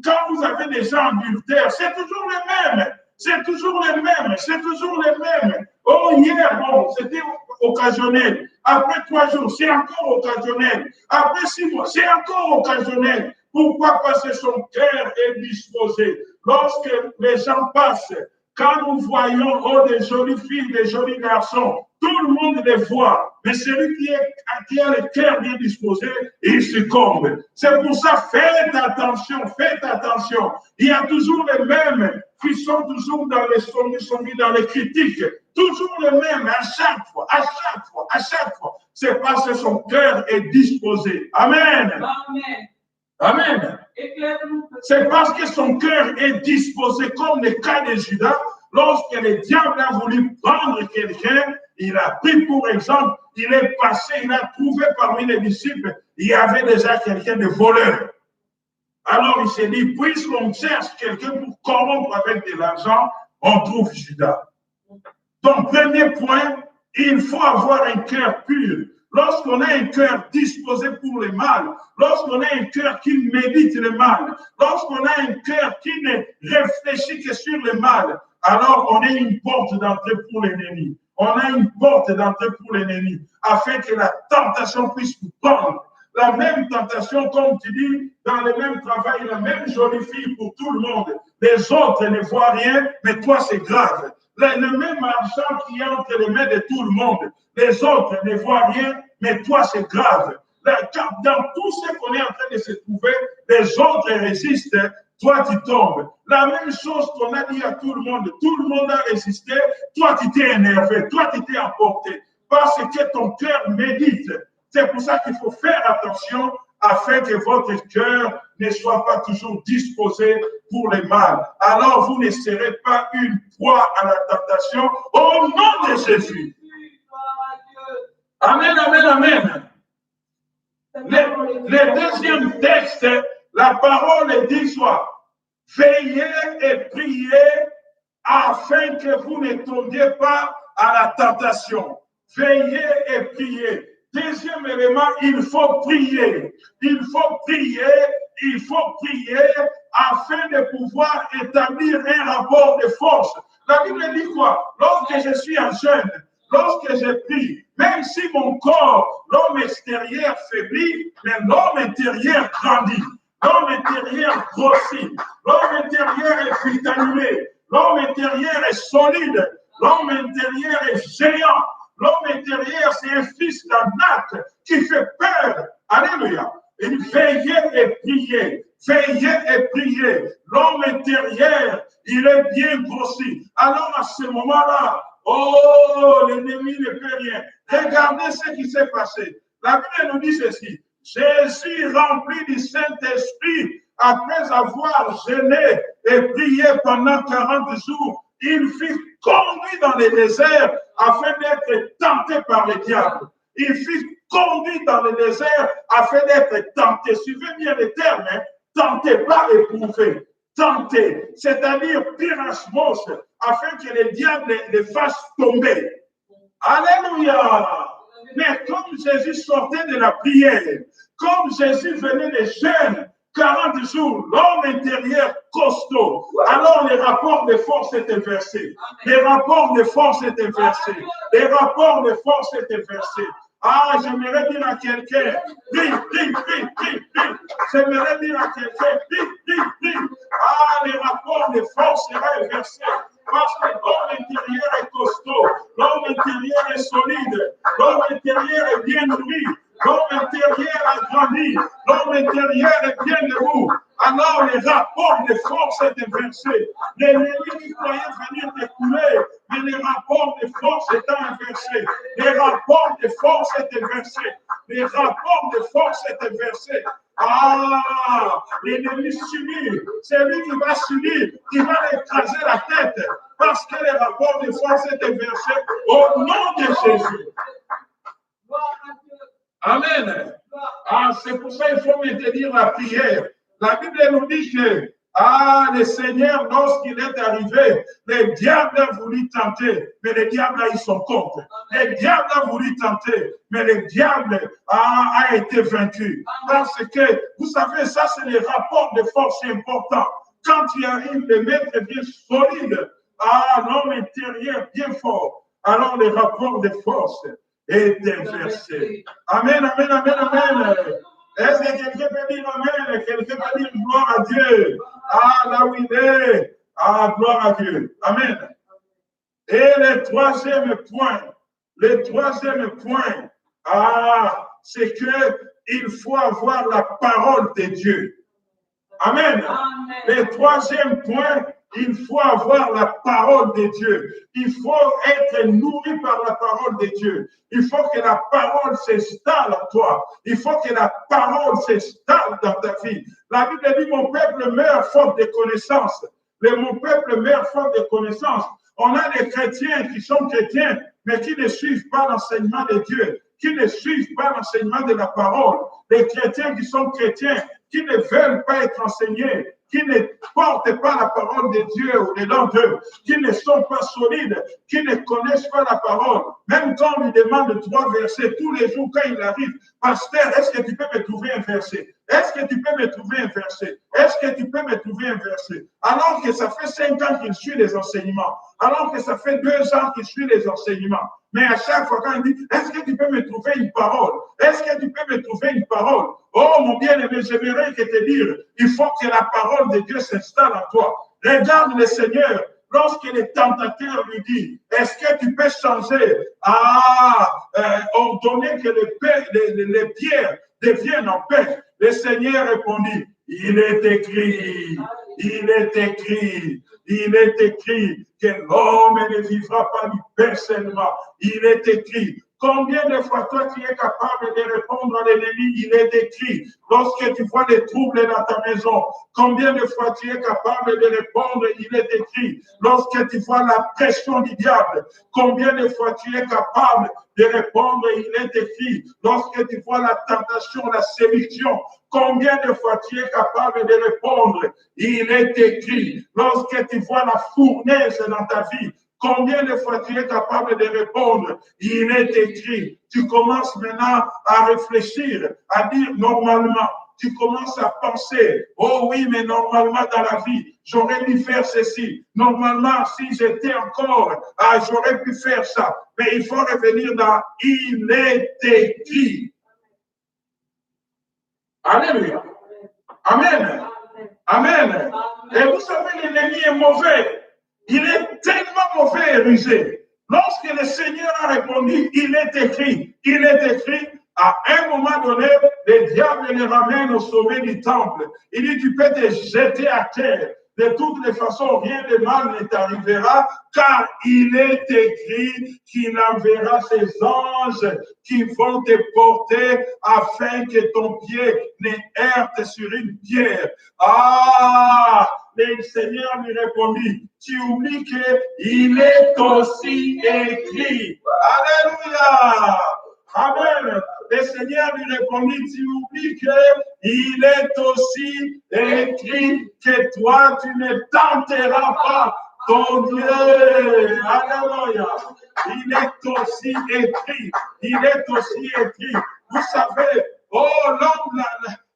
quand vous avez des gens adultères, c'est toujours les mêmes. C'est toujours les mêmes. C'est toujours les mêmes. Oh, hier, bon, c'était occasionnel. Après 3 jours, c'est encore occasionnel. Après 6 mois, c'est encore occasionnel. Pourquoi? Parce que son cœur est disposé. Lorsque les gens passent, quand nous voyons oh, des jolies filles, des jolis garçons, tout le monde les voit. Mais celui qui a le cœur bien disposé, il succombe. C'est pour ça, faites attention, faites attention. Il y a toujours les mêmes qui sont toujours dans les sommiers, dans les critiques. toujours le même à chaque fois, à chaque fois, à chaque fois. C'est parce que son cœur est disposé. Amen. Amen. Amen. C'est parce que son cœur est disposé, comme le cas de Judas, lorsque le diable a voulu prendre quelqu'un, il a pris pour exemple, il est passé, il a trouvé parmi les disciples, il y avait déjà quelqu'un de voleur. Alors il s'est dit, puisqu'on cherche quelqu'un pour corrompre avec de l'argent, on trouve Judas. Donc, premier point, il faut avoir un cœur pur. Lorsqu'on a un cœur disposé pour le mal, lorsqu'on a un cœur qui médite le mal, lorsqu'on a un cœur qui ne réfléchit que sur le mal, alors on a une porte d'entrée pour l'ennemi. On a une porte d'entrée pour l'ennemi, afin que la tentation puisse nous prendre. La même tentation, comme tu dis, dans le même travail, la même jolie fille pour tout le monde. Les autres ne voient rien, mais toi, c'est grave. Le même argent qui est entre les mains de tout le monde. Les autres ne voient rien, mais toi, c'est grave. Dans tout ce qu'on est en train de se trouver, les autres résistent, toi, tu tombes. La même chose qu'on a dit à tout le monde a résisté, toi, tu t'es énervé, toi, tu t'es emporté, parce que ton cœur médite. C'est pour ça qu'il faut faire attention afin que votre cœur ne soit pas toujours disposé pour le mal. Alors vous ne serez pas une proie à la tentation au nom de Jésus. Amen, amen, amen. Le deuxième texte, la parole dit soit, veillez et priez afin que vous ne tombiez pas à la tentation. Veillez et priez. Deuxième élément, il faut prier. Il faut prier, il faut prier afin de pouvoir établir un rapport de force. La Bible dit quoi? Lorsque je suis en jeûne, lorsque je prie, même si mon corps, l'homme extérieur faiblit, mais l'homme intérieur grandit. L'homme intérieur grossit. L'homme intérieur est vitamé. L'homme intérieur est solide. L'homme intérieur est géant. L'homme intérieur, c'est un fils d'Anak qui fait peur. Alléluia. Et veillez et priez. Veillez et priez. L'homme intérieur, il est bien grossi. Alors à ce moment-là, oh, l'ennemi ne peut rien. Regardez ce qui s'est passé. La Bible nous dit ceci. Jésus, rempli du Saint-Esprit, après avoir jeûné et prié pendant 40 jours, il fut conduit dans le désert afin d'être tenté par le diable. Il fut conduit dans le désert afin d'être tenté. Suivez bien les termes, hein? Tenté, pas éprouvé. Tenté, c'est-à-dire pyrasmos, afin que le diable le fasse tomber. Alléluia! Mais comme Jésus sortait de la prière, comme Jésus venait de jeûne, 40 jours, l'homme intérieur costaud, alors les rapports de force étaient versés. Les rapports de force étaient versés. Les rapports de force étaient versés. Ah, j'aimerais dire à quelqu'un, prie, prie, prie, prie, prie. J'aimerais dire à quelqu'un, prie, prie, prie. Ah, les rapports de force seraient versés. Parce que l'homme intérieur est costaud, l'homme intérieur est solide, l'homme intérieur est bien nourri, l'homme intérieur a grandi, l'homme intérieur est bien debout. Alors les rapports de force étaient versés. L'ennemi croyait venir t'écouler, mais les rapports de force étaient inversés. Les rapports de force étaient versés. Les rapports de force étaient versés. Ah, l'ennemi subit, c'est lui qui va subir, qui va l'écraser la tête, parce que les rapports de force étaient versés au nom de Jésus. Amen. Ah, c'est pour ça qu'il faut maintenir la prière. La Bible nous dit que le Seigneur, lorsqu'il est arrivé, le diable a voulu tenter, mais le diable a eu son compte. Le diable a voulu tenter, mais le diable a été vaincu. Parce que, vous savez, ça, c'est les rapports de force importants. Quand tu arrives de mettre bien solide, l'homme intérieur bien fort, alors les rapports de force est inversé. Amen, amen, amen, amen. Est-ce que quelqu'un peut dire amen? Quelqu'un peut dire gloire à Dieu? Là où il est. Gloire à Dieu. Amen. Et le troisième point, c'est qu'il faut avoir la parole de Dieu. Amen. Le troisième point, Il faut avoir la parole de Dieu. Il faut être nourri par la parole de Dieu. Il faut que la parole s'installe en toi. Il faut que la parole s'installe dans ta vie. La Bible dit, mon peuple meurt faute de connaissances. Mon peuple meurt faute de connaissances. On a des chrétiens qui sont chrétiens, mais qui ne suivent pas l'enseignement de Dieu, qui ne suivent pas l'enseignement de la parole. Les chrétiens qui sont chrétiens, qui ne veulent pas être enseignés, qui ne portent pas la parole de Dieu au-dedans d'eux, qui ne sont pas solides, qui ne connaissent pas la parole. Même quand on lui demande 3 versets tous les jours quand il arrive, pasteur, est-ce que tu peux me trouver un verset? Est-ce que tu peux me trouver un verset? Est-ce que tu peux me trouver un verset? Alors que ça fait 5 ans qu'il suit les enseignements, alors que ça fait 2 ans qu'il suit les enseignements. Mais à chaque fois quand il dit, est-ce que tu peux me trouver une parole? Est-ce que tu peux me trouver une parole? Oh mon bien-aimé, j'aimerais te dire, il faut que la parole de Dieu s'installe en toi. Regarde le Seigneur, lorsque le tentateur lui dit, est-ce que tu peux changer? Ordonner que les pierres deviennent en pain. Le Seigneur répondit, il est écrit, il est écrit, il est écrit que l'homme ne vivra pas du pain seulement. Il est écrit. Combien de fois toi tu es capable de répondre à l'ennemi? Il est écrit. Lorsque tu vois des troubles dans ta maison, combien de fois tu es capable de répondre? Il est écrit. Lorsque tu vois la pression du diable, combien de fois tu es capable de répondre? Il est écrit. Lorsque tu vois la tentation, la séduction, combien de fois tu es capable de répondre? Il est écrit. Lorsque tu vois la fournaise dans ta vie, combien de fois tu es capable de répondre? Il est écrit. Tu commences maintenant à réfléchir, à dire normalement. Tu commences à penser, oh oui, mais normalement dans la vie, j'aurais dû faire ceci. Normalement, si j'étais encore, j'aurais pu faire ça. Mais il faut revenir dans il est écrit. Alléluia. Amen. Amen. Et vous savez, l'ennemi est mauvais. Il est tellement mauvais et rusé. Lorsque le Seigneur a répondu, il est écrit, à un moment donné, le diable le ramène au sommet du temple. Il dit, tu peux te jeter à terre. De toutes les façons, rien de mal ne t'arrivera, car il est écrit qu'il enverra ses anges qui vont te porter afin que ton pied ne heurte sur une pierre. Le Seigneur lui répondit, tu oublies qu'il est aussi écrit. Alléluia. Amen. Le Seigneur lui répondit, tu oublies qu'il est aussi écrit que toi, tu ne tenteras pas ton Dieu. Alléluia. Il est aussi écrit. Il est aussi écrit. Vous savez,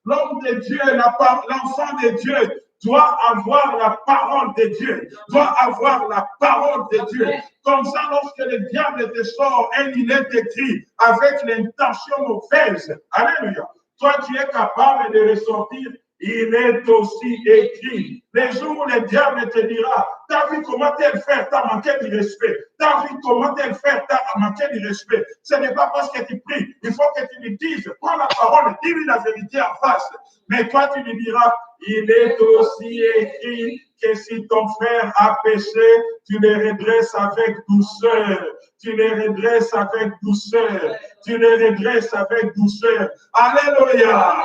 l'homme de Dieu, l'enfant de Dieu, doit avoir la parole de Dieu, doit avoir la parole de Dieu. Comme ça, lorsque le diable te sort un il est écrit avec l'intention mauvaise, alléluia, toi tu es capable de ressortir, il est aussi écrit. Les jours où le diable te dira, t'as vu comment tel faire, t'as manqué de respect. T'as vu comment tel faire, t'as manqué de respect. Ce n'est pas parce que tu pries, il faut que tu lui dises, prends la parole, dis-lui la vérité en face. Mais toi tu lui diras, il est aussi écrit que si ton frère a péché, tu le redresses avec douceur. Tu le redresses avec douceur. Tu le redresses avec douceur. Alléluia.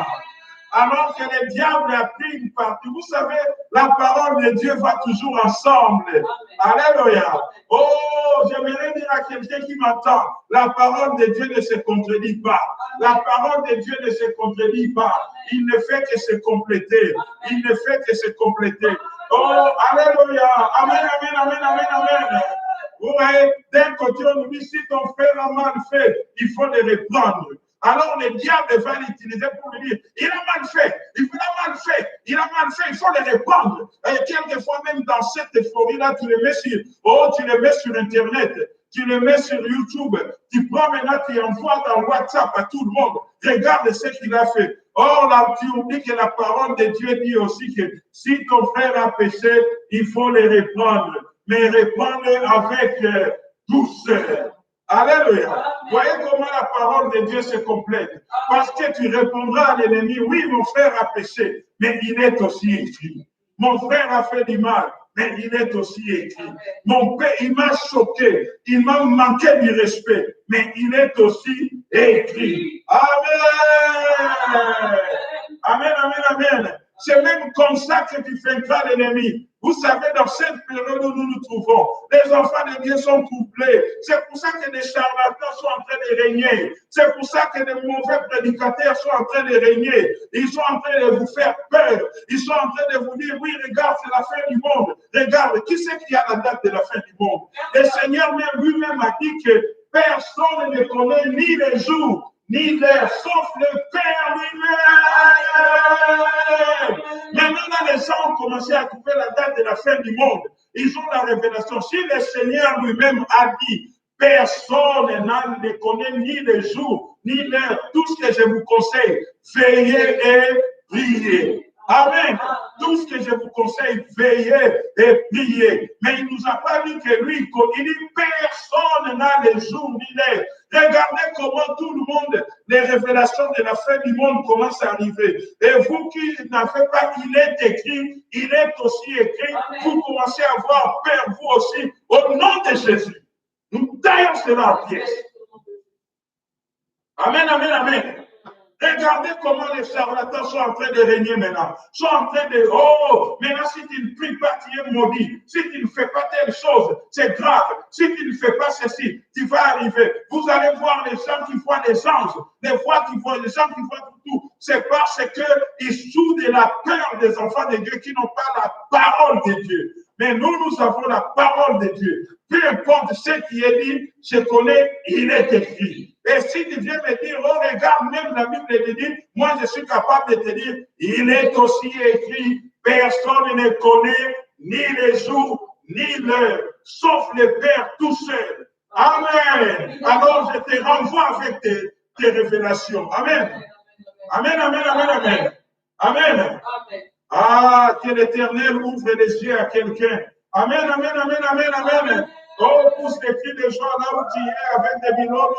Alors que le diable a pris une partie. Vous savez, la parole de Dieu va toujours ensemble. Alléluia. Oh, j'aimerais dire à quelqu'un qui m'entend, la parole de Dieu ne se contredit pas. La parole de Dieu ne se contredit pas. Il ne fait que se compléter. Il ne fait que se compléter. Oh, alléluia. Amen, amen, amen, amen, amen. Vous voyez, d'un côté, on nous dit, si ton frère a mal fait, il faut le reprendre. Alors le diable va l'utiliser pour lui dire, il a mal fait, il a mal fait, il a mal fait, il faut le répondre. Et quelquefois même dans cette euphorie-là, tu le mets sur Internet, tu le mets sur YouTube, tu prends maintenant, tu envoies dans WhatsApp à tout le monde, regarde ce qu'il a fait. Or là, tu oublies que la parole de Dieu dit aussi que si ton frère a péché, il faut le reprendre, mais reprendre avec douceur. Alléluia. Voyez comment la parole de Dieu se complète. Parce que tu répondras à l'ennemi, oui, mon frère a péché, mais il est aussi écrit. Mon frère a fait du mal, mais il est aussi écrit. Mon père, il m'a choqué, il m'a manqué du respect, mais il est aussi écrit. Amen. Amen, amen, amen. C'est même comme ça que tu vaincras l'ennemi. Vous savez, dans cette période où nous nous trouvons, les enfants de Dieu sont troublés. C'est pour ça que des charlatans sont en train de régner. C'est pour ça que des mauvais prédicateurs sont en train de régner. Ils sont en train de vous faire peur. Ils sont en train de vous dire, oui, regarde, c'est la fin du monde. Regarde, qui c'est qui a la date de la fin du monde? Le Seigneur lui-même a dit que personne ne connaît ni les jours, ni l'heure, sauf le Père lui-même. Maintenant, les gens ont commencé à trouver la date de la fin du monde. Ils ont la révélation. Si le Seigneur lui-même a dit, personne ne connaît ni les jours, ni l'heure, tout ce que je vous conseille, veillez et priez. Amen. Tout ce que je vous conseille, veillez et priez. Mais il ne nous a pas dit que lui, il dit personne n'a les jours ni l'heure. Regardez comment tout le monde, les révélations de la fin du monde commencent à arriver. Et vous qui n'avez pas, il est écrit, il est aussi écrit, vous commencez à avoir peur, vous aussi, au nom de Jésus. Nous taillons cela en pièces. Amen, amen, amen. Regardez comment les charlatans sont en train de régner maintenant. Sont en train de, oh, maintenant si tu ne pries pas, tu es maudit. Si tu ne fais pas telle chose, c'est grave. Si tu ne fais pas ceci, tu vas arriver. Vous allez voir les gens qui voient les anges, les gens qui voient tout. C'est parce qu'ils jouent de la peur des enfants de Dieu qui n'ont pas la parole de Dieu. Mais nous avons la parole de Dieu. Peu importe ce qui est dit, je connais, il est écrit. Et si tu viens me dire, oh, regarde, même la Bible te dit, moi je suis capable de te dire, il est aussi écrit, personne ne connaît ni les jours, ni l'heure, sauf le Père tout seul. Amen. Alors je te renvoie avec tes révélations. Amen. Amen, amen, amen, amen. Amen. Ah, que l'Éternel ouvre les yeux à quelqu'un. Amen, amen, amen, amen, amen. Oh, pousse les cris des gens là où tu es avec des bilonos,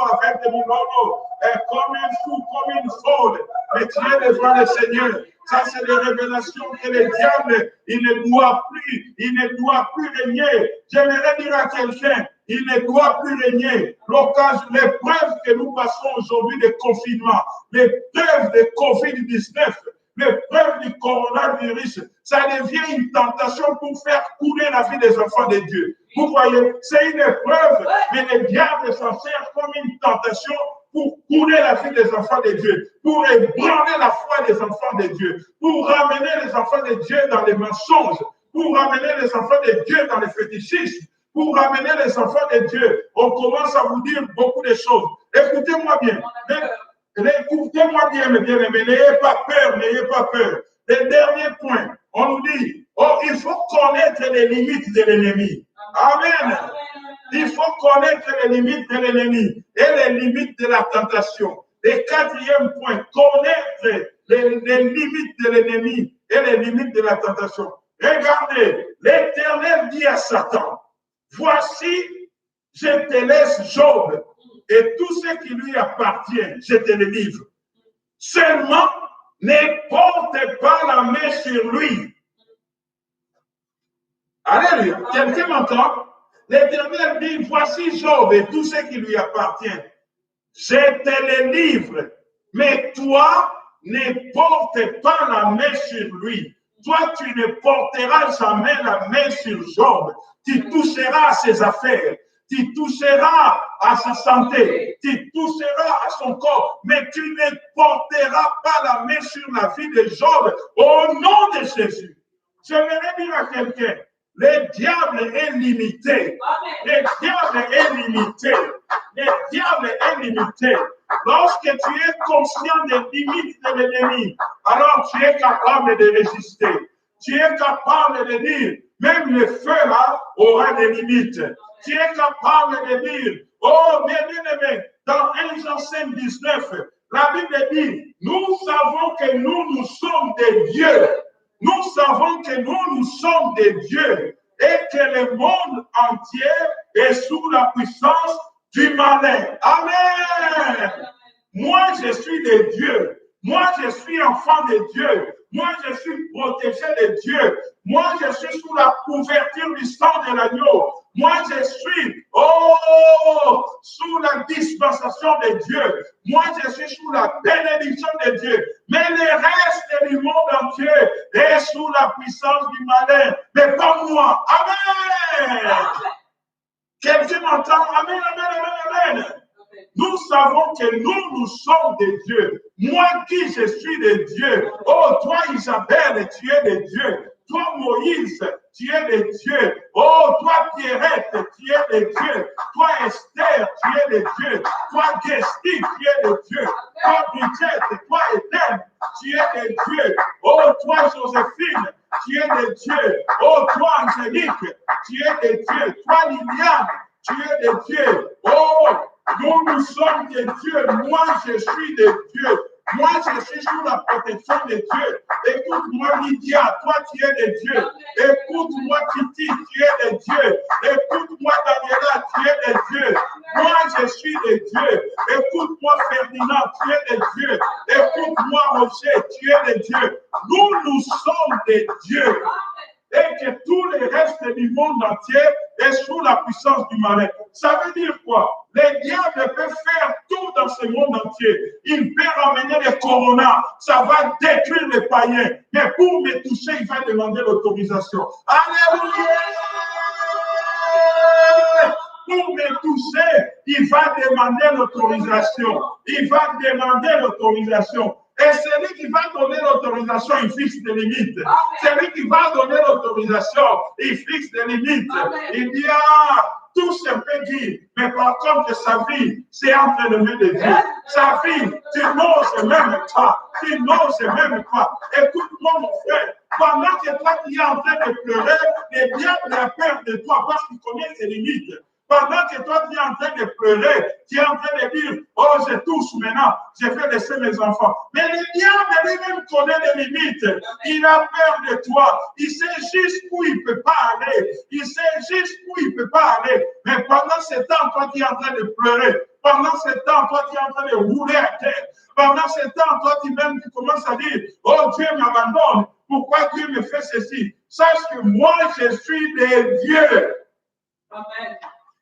comme un fou, comme une folle. Mais tu es devant le Seigneur. Ça, c'est des révélations que le diable, il ne doit plus régner. J'aimerais dire à quelqu'un, il ne doit plus régner. L'épreuve que nous passons aujourd'hui de confinement, l'épreuve de COVID-19, l'épreuve du coronavirus, ça devient une tentation pour faire couler la vie des enfants de Dieu. Vous voyez, c'est une épreuve, mais le diable s'en sert comme une tentation pour couler la vie des enfants de Dieu, pour ébranler la foi des enfants de Dieu, pour ramener les enfants de Dieu dans les mensonges, pour ramener les enfants de Dieu dans les fétichismes, pour ramener les enfants de Dieu. On commence à vous dire beaucoup de choses. Écoutez-moi bien. Écoutez-moi bien, mes bien-aimés, n'ayez pas peur, n'ayez pas peur. Le dernier point, on nous dit, oh, il faut connaître les limites de l'ennemi. Amen. Il faut connaître les limites de l'ennemi et les limites de la tentation. Le quatrième point, connaître les limites de l'ennemi et les limites de la tentation. Regardez, l'Éternel dit à Satan, voici, je te laisse Job et tout ce qui lui appartient, je te le livre. Seulement, ne porte pas la main sur lui. Alléluia. Quelqu'un m'entend? L'Éternel dit, voici Job et tout ce qui lui appartient. Je te le livre. Mais toi, ne porte pas la main sur lui. Toi, tu ne porteras jamais la main sur Job. Tu toucheras à ses affaires. Tu toucheras à sa santé, tu toucheras à son corps, mais tu ne porteras pas la main sur la vie de Job au nom de Jésus. J'aimerais dire à quelqu'un, le diable est limité. Le diable est limité. Le diable est limité. Lorsque tu es conscient des limites de l'ennemi, alors tu es capable de résister. Tu es capable de dire, même le feu là aura des limites. Tu es capable de dire, oh, bien-aimé, dans 1 Jean 5, 19, la Bible dit, nous savons que nous sommes des dieux. Nous savons que nous sommes des dieux et que le monde entier est sous la puissance du malin. Amen. Moi, je suis des dieux. Moi, je suis enfant de Dieu. Moi, je suis protégé de Dieu. Moi, je suis sous la couverture du sang de l'agneau. Moi, je suis, sous la dispensation de Dieu. Moi, je suis sous la bénédiction de Dieu. Mais le reste du monde entier est sous la puissance du malin. Mais pas moi. Amen. Quelqu'un m'entend? Amen, amen, amen, amen. Nous savons que nous sommes des dieux. Moi qui je suis des dieux. Oh, toi Isabelle, tu es des dieux. Toi Moïse, tu es des dieux. Oh, toi Pierrette, tu es des dieux. Toi Esther, tu es des dieux. Toi Gesti, tu es des dieux. Toi Brigitte, toi Eden, tu es des dieux. Oh, toi Joséphine, tu es des dieux. Oh, toi Angélique, tu es des dieux. Toi Liliane, tu es des dieux. Oh, nous sommes des dieux. Moi, je suis des dieux. Moi, je suis sous la protection de Dieu. Écoute-moi, Lydia, toi, tu es des dieux. Écoute-moi, Titi, tu es des dieux. Écoute-moi, Daniela, tu es des dieux. Moi, je suis des dieux. Écoute-moi, Ferdinand, tu es des dieux. Écoute-moi, Roger, tu es des dieux. Nous sommes des dieux. Et que tout le reste du monde entier est sous la puissance du malin. Ça veut dire quoi? Les diables peuvent faire tout dans ce monde entier. Il peut ramener les coronas. Ça va détruire les païens. Mais pour me toucher, il va demander l'autorisation. Alléluia! Pour me toucher, il va demander l'autorisation. Il va demander l'autorisation. Et celui qui va donner l'autorisation, il fixe des limites. Celui qui va donner l'autorisation, il fixe des limites. Il dit, tout se peut dire, mais par contre, sa vie, c'est entre les mains de Dieu. Sa vie, tu n'oses même pas. Tu n'oses même pas. Écoute-moi, mon frère, pendant que toi, tu es en train de pleurer, le diable a peur de toi parce qu'il connaît ses limites. Pendant que toi, tu es en train de pleurer, tu es en train de dire, oh, je touche maintenant, je vais laisser mes enfants. Mais le diable lui-même connaît les limites. Il a peur de toi. Il sait jusqu'où il ne peut pas aller. Il sait jusqu'où il ne peut pas aller. Mais pendant ce temps, toi, tu es en train de pleurer. Pendant ce temps, toi, tu es en train de rouler à terre. Pendant ce temps, toi, tu commences à dire, oh, Dieu m'abandonne. Pourquoi Dieu me fait ceci? Sache que moi, je suis des dieux. Amen.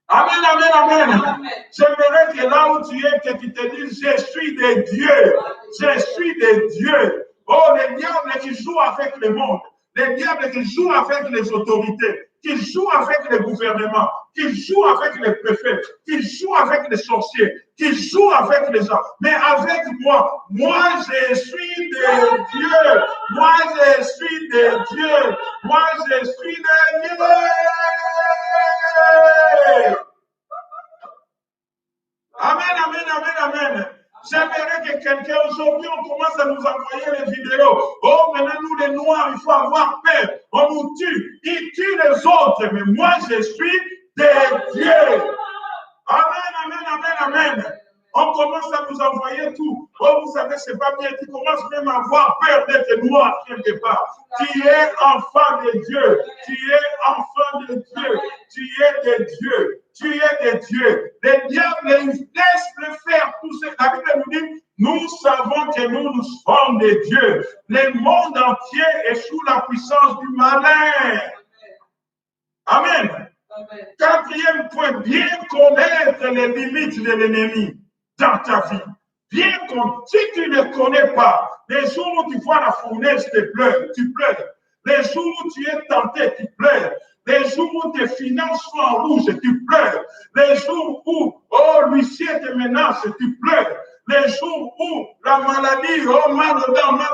Amen, amen, amen. J'aimerais que là où tu es, que tu te dises, je suis des dieux. Je suis des dieux. Oh, les diables qui jouent avec le monde. Les diables qui jouent avec les autorités. Qui jouent avec les gouvernements. Qui jouent avec les préfets. Qui jouent avec les sorciers. Qui jouent avec les gens. Mais avec moi, je suis des dieux. Moi, je suis des dieux. Moi, je suis des dieux. Amen, amen, amen, amen. J'aimerais que quelqu'un aujourd'hui, on commence à nous envoyer les vidéos. Oh, maintenant, nous les Noirs, il faut avoir peur. On nous tue. Ils tuent les autres. Mais moi, je suis des dieux. Amen, amen, amen, amen. On commence à nous envoyer tout. Oh, vous savez, c'est pas bien. Tu commences même à avoir peur d'être noir quelque part. Tu es enfant de Dieu. Tu es enfant de Dieu. Tu es des dieux. Tu es des dieux. Les diables, ils laissent le faire tout ce. La Bible nous dit, nous savons que nous sommes des dieux. Le monde entier est sous la puissance du malin. Amen. Quatrième point, bien connaître les limites de l'ennemi dans ta vie. Bien connaître. Si tu ne connais pas, les jours où tu vois la fournaise, tu pleures. Les jours où tu es tenté, tu pleures. Les jours où tes finances sont en rouge, tu pleures. Les jours où, l'huissier te menace, tu pleures. Les jours où la maladie, mal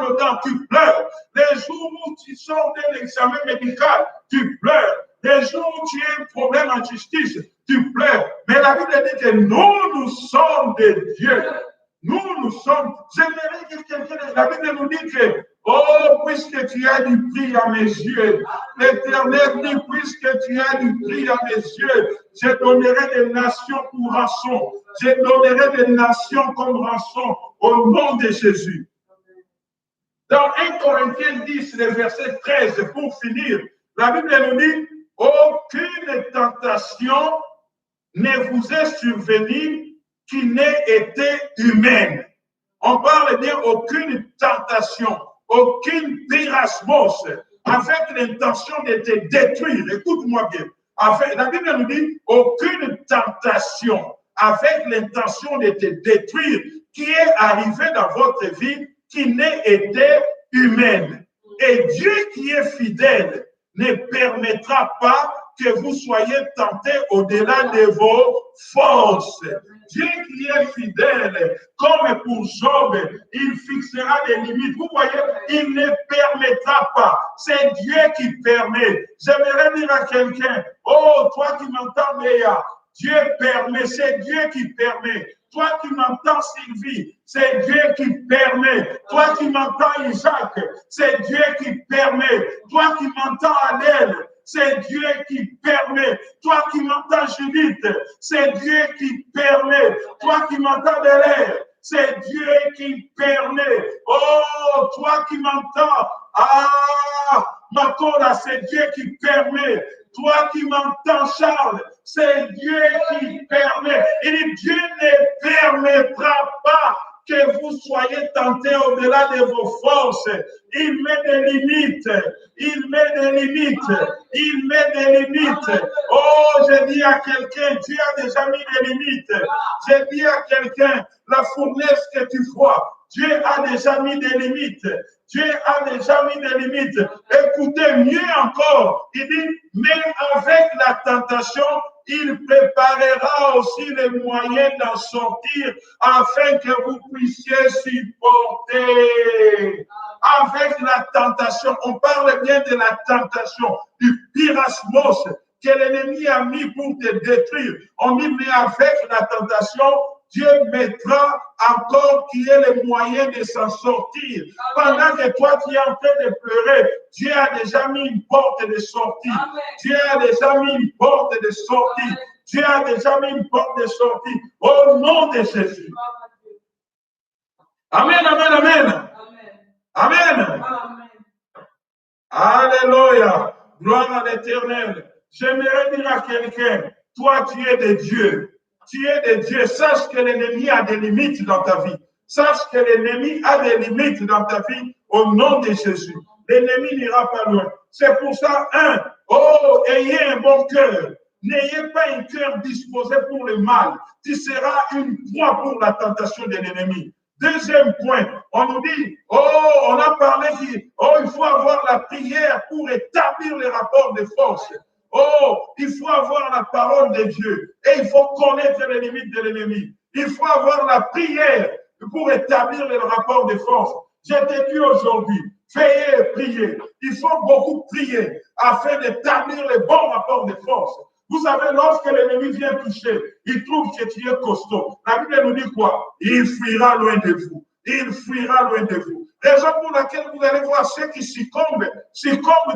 aux dents, tu pleures. Les jours où tu sors d'un examen médical, tu pleures. Les jours où tu as un problème en justice, tu pleures. Mais la Bible dit que nous sommes des dieux. Nous sommes. J'aimerais que quelqu'un. La Bible nous dit que, puisque tu as du prix à mes yeux, l'Éternel dit, puisque tu as du prix à mes yeux, je donnerai des nations pour rançon. Je donnerai des nations comme rançon au nom de Jésus. Dans 1 Corinthiens 10, le verset 13, pour finir, la Bible nous dit, aucune tentation ne vous est survenue qui n'ait été humaine. On parle bien aucune tentation, aucune pérasmos, avec l'intention de te détruire. Écoute-moi bien. La Bible nous dit aucune tentation avec l'intention de te détruire qui est arrivée dans votre vie qui n'ait été humaine. Et Dieu qui est fidèle ne permettra pas que vous soyez tentés au-delà de vos forces. Dieu qui est fidèle, comme pour Job, il fixera des limites. Vous voyez, il ne permettra pas. C'est Dieu qui permet. J'aimerais dire à quelqu'un, oh, toi qui m'entends, Léa, Dieu permet, c'est Dieu qui permet. Toi qui m'entends, Sylvie, c'est Dieu qui permet. Toi qui m'entends, Isaac, c'est Dieu qui permet. Toi qui m'entends, Adèle, c'est Dieu qui permet. Toi qui m'entends, Judith, c'est Dieu qui permet. Toi qui m'entends, Belair, c'est Dieu qui permet. Oh, toi qui m'entends, Makola, c'est Dieu qui permet. Toi qui m'entends, Charles, c'est Dieu qui permet. Et Dieu ne permettra pas que vous soyez tentés au-delà de vos forces. Il met des limites. Il met des limites. Il met des limites. Oh, je dis à quelqu'un, Dieu a déjà mis des limites. Je dis à quelqu'un, la fournaise que tu vois, Dieu a déjà mis des limites. Dieu a déjà mis des limites. Écoutez, mieux encore, il dit, mais avec la tentation, il préparera aussi les moyens d'en sortir afin que vous puissiez supporter. Avec la tentation, on parle bien de la tentation, du pyrasmos que l'ennemi a mis pour te détruire. On dit, mais avec la tentation, Dieu mettra encore qu'il y ait les moyens de s'en sortir. Pendant que toi, tu es en train de pleurer, Dieu a déjà mis une porte de sortie. Dieu a déjà mis une porte de sortie. Dieu a déjà mis une porte de sortie. Au nom de Jésus. Amen, amen, amen. Amen. Alléluia. Gloire à l'Éternel. J'aimerais dire à quelqu'un, toi, tu es de Dieu. Tu es de Dieu. Sache que l'ennemi a des limites dans ta vie. Sache que l'ennemi a des limites dans ta vie au nom de Jésus. L'ennemi n'ira pas loin. C'est pour ça, ayez un bon cœur. N'ayez pas un cœur disposé pour le mal. Tu seras une proie pour la tentation de l'ennemi. Deuxième point, on nous dit, on a parlé il faut avoir la prière pour établir les rapports de force. Il faut avoir la parole de Dieu et il faut connaître les limites de l'ennemi. Il faut avoir la prière pour établir les rapports de force. Je te dis aujourd'hui, veillez et priez. Il faut beaucoup prier afin d'établir les bons rapports de force. Vous savez, lorsque l'ennemi vient toucher, il trouve que tu es costaud. La Bible nous dit quoi? Il fuira loin de vous. Il fuira loin de vous. Raison pour laquelle vous allez voir ceux qui succombent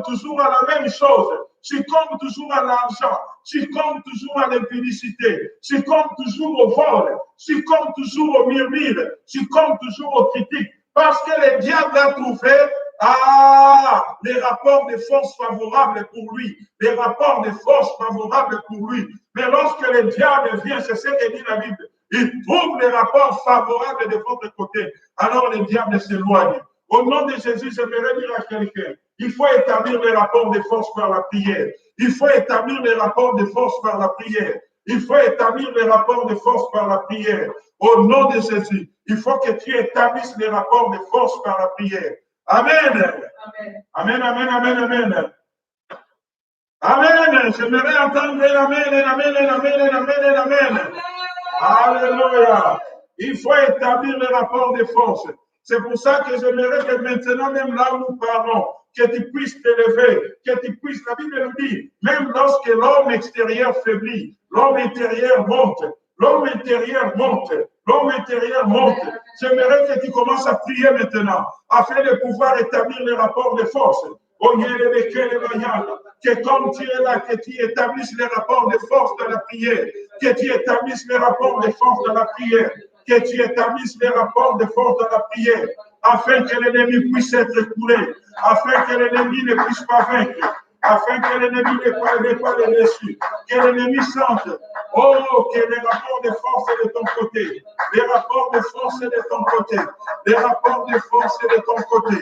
toujours à la même chose, succombent toujours à l'argent, succombent toujours à l'impudicité, succombent toujours au vol, succombent toujours au murmure, succombent toujours aux critiques. Parce que le diable a trouvé les rapports de force favorables pour lui. Les rapports de force favorables pour lui. Mais lorsque le diable vient, c'est ce que dit la Bible, il trouve les rapports favorables de votre côté. Alors le diable s'éloigne. Au nom de Jésus, j'aimerais dire à quelqu'un, il faut établir les rapports de force par la prière. Il faut établir les rapports de force par la prière. Il faut établir les rapports de force par la prière. Au nom de Jésus, il faut que tu établisses les rapports de force par la prière. Amen. Amen, amen, amen, amen. Amen. J'aimerais entendre amen, amen, amen, amen, amen. Alléluia. Il faut établir les rapports de force. C'est pour ça que j'aimerais que maintenant, même là où nous parlons, que tu puisses t'élever, que tu puisses, la Bible nous dit, même lorsque l'homme extérieur faiblit, l'homme intérieur monte. L'homme intérieur monte. L'homme intérieur monte. J'aimerais que tu commences à prier maintenant, afin de pouvoir établir les rapports de force. Que comme tu es là, que tu établisses les rapports de force dans la prière, que tu établisses les rapports de force dans la prière, que tu établisses les rapports de force dans la prière, afin que l'ennemi puisse être coulé, afin que l'ennemi ne puisse pas vaincre, afin que l'ennemi n'ait pas les dessus, que l'ennemi sente, que les rapports de force sont de ton côté, les rapports de force sont de ton côté, les rapports de force sont de ton côté,